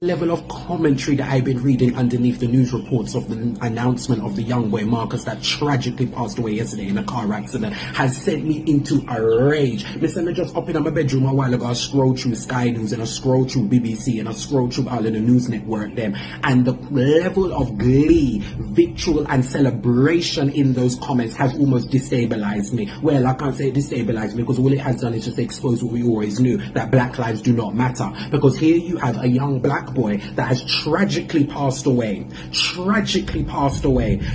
Level of commentary that I've been reading underneath the news reports of the announcement of the young boy Marcus that tragically passed away yesterday in a car accident has sent me into a rage. Listen, I just up in my bedroom a while ago, I scrolled through Sky News and I scrolled through BBC and I scrolled through all of the news network them, and the level of glee, victual and celebration in those comments has almost destabilized me. Well, I can't say it destabilized me because all it has done is just expose what we always knew, that black lives do not matter. Because here you have a young black boy that has tragically passed away,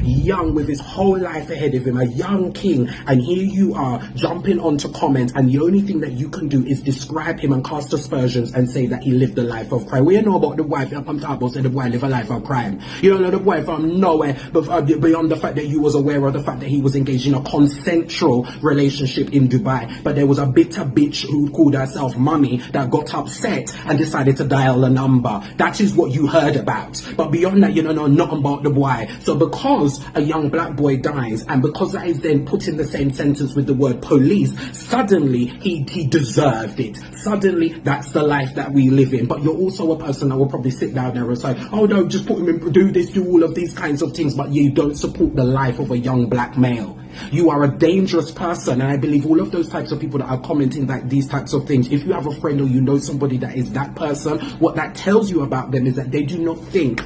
young, with his whole life ahead of him, a young king, and here you are jumping onto comments, and the only thing that you can do is describe him and cast aspersions and say that he lived a life of crime. We don't know about the wife. You come to about say the boy live a life of crime. You don't know the boy from nowhere, but beyond the fact that you was aware of the fact that he was engaged in a consensual relationship in Dubai. But there was a bitter bitch who called herself Mummy that got upset and decided to dial a number. That is what you heard about. But beyond that, you don't know nothing about the boy. So because a young black boy dies, and because that is then put in the same sentence with the word police, suddenly he deserved it. Suddenly that's the life that we live in. But you're also a person that will probably sit down there and say, oh no, just put him in, do this, do all of these kinds of things, but you don't support the life of a young black male. You are a dangerous person, and I believe all of those types of people that are commenting like these types of things, if you have a friend or you know somebody that is that person, what that tells you about them is that they do not think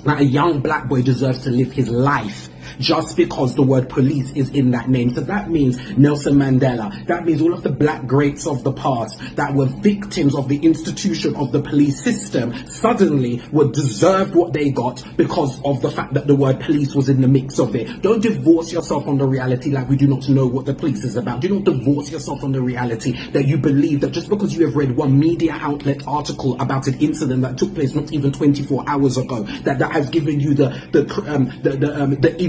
that a young black boy deserves to live his life just because the word police is in that name. So that means Nelson Mandela, that means all of the black greats of the past that were victims of the institution of the police system suddenly were deserved what they got because of the fact that the word police was in the mix of it. Don't divorce yourself from the reality like we do not know what the police is about. Do not divorce yourself from the reality that you believe that just because you have read one media outlet article about an incident that took place not even 24 hours ago, that has given you the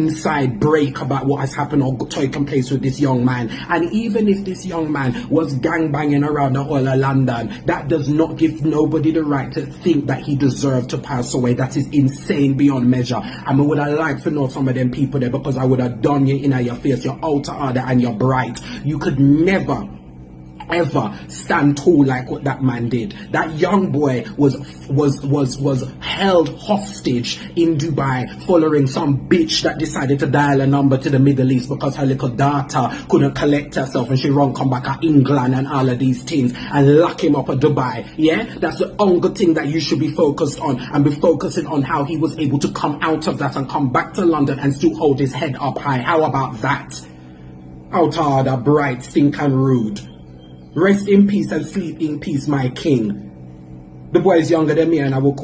inside break about what has happened or taken place with this young man. And even if this young man was gangbanging around the whole of London, that does not give nobody the right to think that he deserved to pass away. That is insane beyond measure. I mean, would I like to know some of them people there, because I would have done you in your face, your outer order and your bright. You could never ever stand tall like what that man did. That young boy was held hostage in Dubai following some bitch that decided to dial a number to the Middle East because her little daughter couldn't collect herself and she run come back to England and all of these things and lock him up at Dubai. Yeah, that's the only thing that you should be focused on, and be focusing on how he was able to come out of that and come back to London and still hold his head up high. How about that? Out order, bright, stink and rude. Rest in peace and sleep in peace, my king. The boy is younger than me, and I will call